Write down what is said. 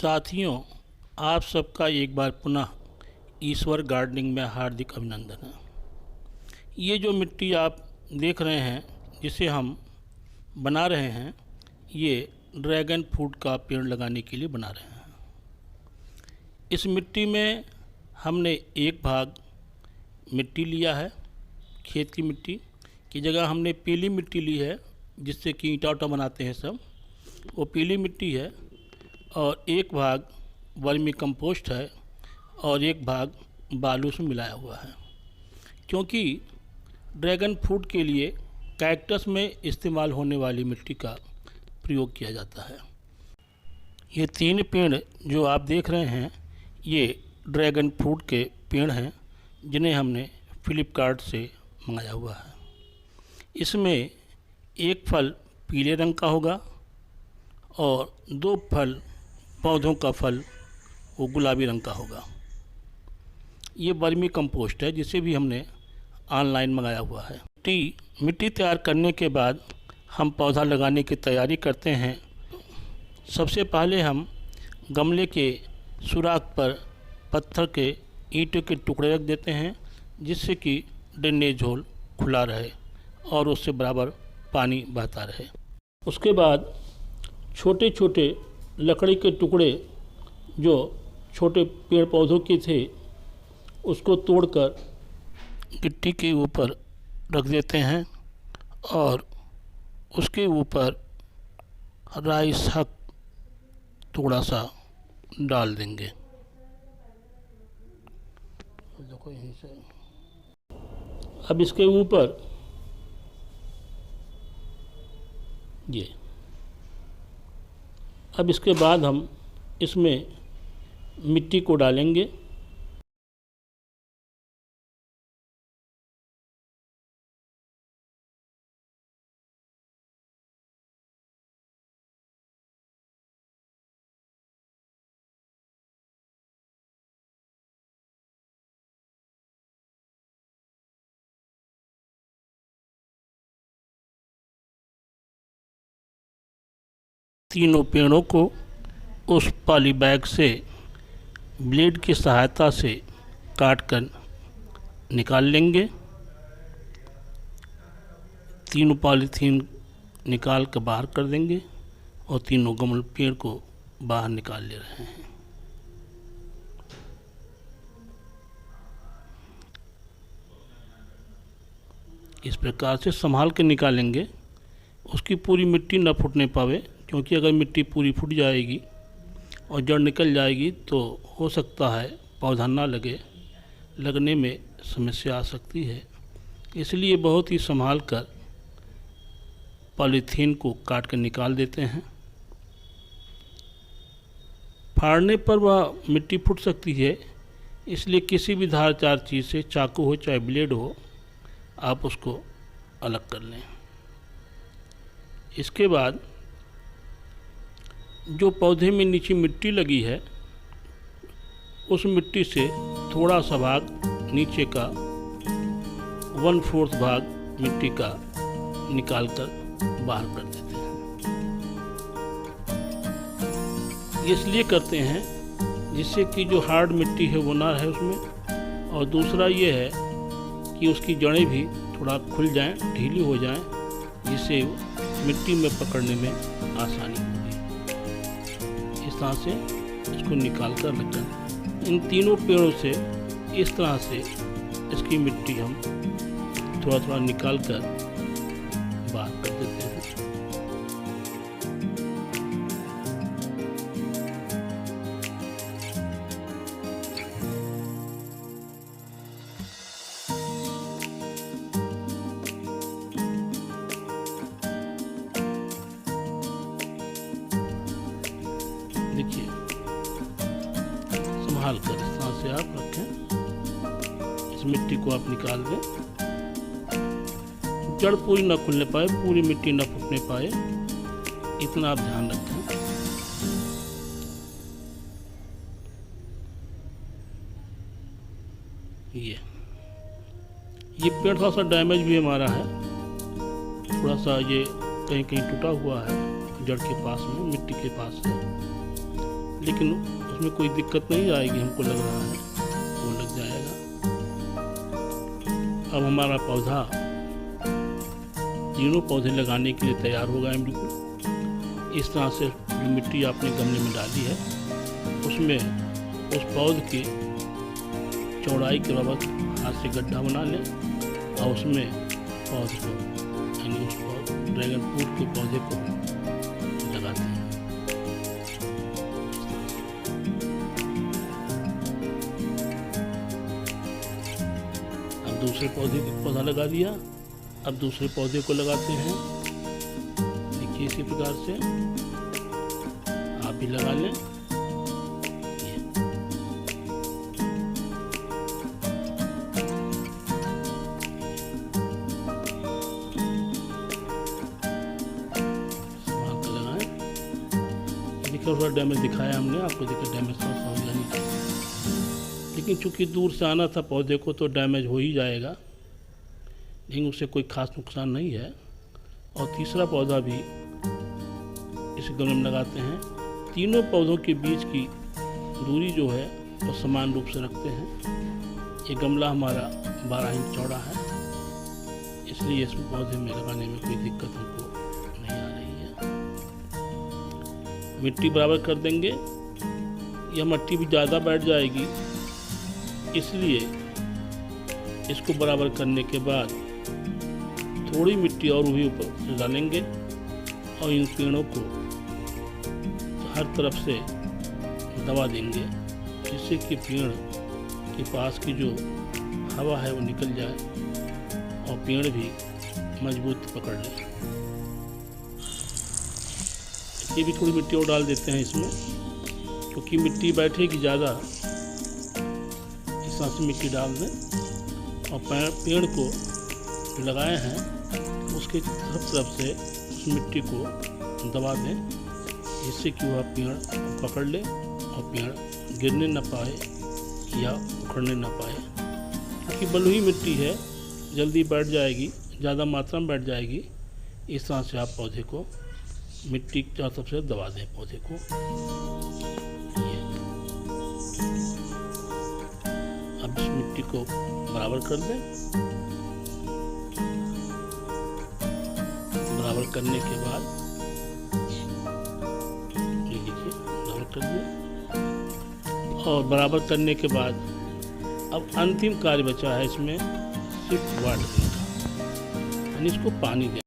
साथियों, आप सबका एक बार पुनः ईश्वर गार्डनिंग में हार्दिक अभिनंदन है। ये जो मिट्टी आप देख रहे हैं, जिसे हम बना रहे हैं, ये ड्रैगन फ्रूट का पेड़ लगाने के लिए बना रहे हैं। इस मिट्टी में हमने एक भाग मिट्टी लिया है, खेत की मिट्टी की जगह हमने पीली मिट्टी ली है, जिससे कि ईंटा उटा बनाते हैं सब, वो पीली मिट्टी है। और एक भाग वर्मी कंपोस्ट है और एक भाग बालू से मिलाया हुआ है, क्योंकि ड्रैगन फ्रूट के लिए कैक्टस में इस्तेमाल होने वाली मिट्टी का प्रयोग किया जाता है। ये 3 पेड़ जो आप देख रहे हैं, ये ड्रैगन फ्रूट के पेड़ हैं, जिन्हें हमने फ्लिपकार्ट से मंगाया हुआ है। इसमें एक फल पीले रंग का होगा और 2 फल पौधों का फल वो गुलाबी रंग का होगा। ये वर्मी कंपोस्ट है, जिसे भी हमने ऑनलाइन मंगाया हुआ है। मिट्टी तैयार करने के बाद हम पौधा लगाने की तैयारी करते हैं। सबसे पहले हम गमले के सुराख पर पत्थर के ईंटों के टुकड़े रख देते हैं, जिससे कि ड्रेनेज होल खुला रहे और उससे बराबर पानी बहता रहे। उसके बाद छोटे छोटे लकड़ी के टुकड़े जो छोटे पेड़ पौधों के थे, उसको तोड़कर गिट्टी के ऊपर रख देते हैं और उसके ऊपर राइस हक थोड़ा सा डाल देंगे। देखो यहीं से। अब इसके ऊपर अब इसके बाद हम इसमें मिट्टी को डालेंगे। तीनों पेड़ों को उस पॉली बैग से ब्लेड की सहायता से काट कर निकाल लेंगे। तीनों पॉलीथीन निकाल कर बाहर कर देंगे और तीनों गमले पेड़ को बाहर निकाल ले रहे हैं। इस प्रकार से संभाल के निकालेंगे, उसकी पूरी मिट्टी न फूटने पावे, क्योंकि अगर मिट्टी पूरी फूट जाएगी और जड़ निकल जाएगी तो हो सकता है पौधा ना लगने में समस्या आ सकती है। इसलिए बहुत ही संभाल कर पॉलीथीन को काट कर निकाल देते हैं। फाड़ने पर वह मिट्टी फूट सकती है, इसलिए किसी भी धारदार चीज़ से, चाकू हो चाहे ब्लेड हो, आप उसको अलग कर लें। इसके बाद जो पौधे में नीचे मिट्टी लगी है, उस मिट्टी से थोड़ा सा भाग नीचे का 1/4 भाग मिट्टी का निकाल कर बाहर कर देते हैं। इसलिए करते हैं जिससे कि जो हार्ड मिट्टी है वो ना रहे उसमें, और दूसरा ये है कि उसकी जड़ें भी थोड़ा खुल जाएं, ढीली हो जाएं, जिससे मिट्टी में पकड़ने में आसानी होगी। इस तरह से इसको निकाल कर रखकर इन तीनों पेड़ों से इस तरह से इसकी मिट्टी हम थोड़ा थोड़ा निकाल कर बाहर कर देते हैं। देखिए, संभाल कर इस तरह से आप रखें। इस मिट्टी को आप निकाल दें। जड़ पूरी ना खुलने पाए, पूरी मिट्टी ना फूटने पाए, इतना आप ध्यान रखें। ये पेड़ थोड़ा सा डैमेज भी हमारा है, थोड़ा सा ये कहीं कहीं टूटा हुआ है, जड़ के पास में, मिट्टी के पास है। लेकिन उसमें कोई दिक्कत नहीं आएगी, हमको लग रहा है वो लग जाएगा। अब हमारा पौधा तीनों पौधे लगाने के लिए तैयार हो गए बिल्कुल। इस तरह से जो मिट्टी आपने गमले में डाली है उसमें उस पौधे की चौड़ाई के बराबर हाथ से गड्ढा बना लें और उसमें पौधे को यानी उस ड्रैगन फ्रूट के पौधे को लगाते हैं। अब दूसरे पौधा लगा दिया। अब दूसरे पौधे को लगाते हैं। देखिए इसी प्रकार से आप भी लगा लें। थोड़ा डैमेज दिखाया हमने आपको, देखिए डैमेज थोड़ा सा हो गया नीचे, लेकिन चूंकि दूर से आना था पौधे को तो डैमेज हो ही जाएगा, लेकिन उससे कोई खास नुकसान नहीं है। और तीसरा पौधा भी इस गमले में लगाते हैं। तीनों पौधों के बीच की दूरी जो है वो समान रूप से रखते हैं। ये गमला हमारा 12 इंच चौड़ा है, इसलिए इस पौधे में लगाने में कोई दिक्कत हमको नहीं आ रही है। मिट्टी बराबर कर देंगे। यह मिट्टी भी ज़्यादा बैठ जाएगी, इसलिए इसको बराबर करने के बाद थोड़ी मिट्टी और भी ऊपर से डालेंगे और इन पेड़ों को हर तरफ से दबा देंगे, जिससे कि पेड़ के पास की जो हवा है वो निकल जाए और पेड़ भी मजबूत पकड़ ले। ये भी थोड़ी मिट्टी और डाल देते हैं इसमें, क्योंकि मिट्टी बैठेगी ज़्यादा। इस तरह से मिट्टी डाल दें और पेड़ को लगाए हैं उसके सब तरफ से उस मिट्टी को दबा दें, जिससे कि वह पेड़ पकड़ ले और पेड़ गिरने न पाए या उखड़ने न पाए। क्योंकि बलुई मिट्टी है, जल्दी बैठ जाएगी, ज़्यादा मात्रा में बैठ जाएगी। इस तरह से आप पौधे को मिट्टी चारों तरफ से दबा दें पौधे को। अब इस मिट्टी को बराबर कर दें। बराबर करने के बाद ये देखिए बराबर कर दिया। और बराबर करने के बाद अब अंतिम कार्य बचा है इसमें सिर्फ वाटर देने का, यानी इसको पानी देना।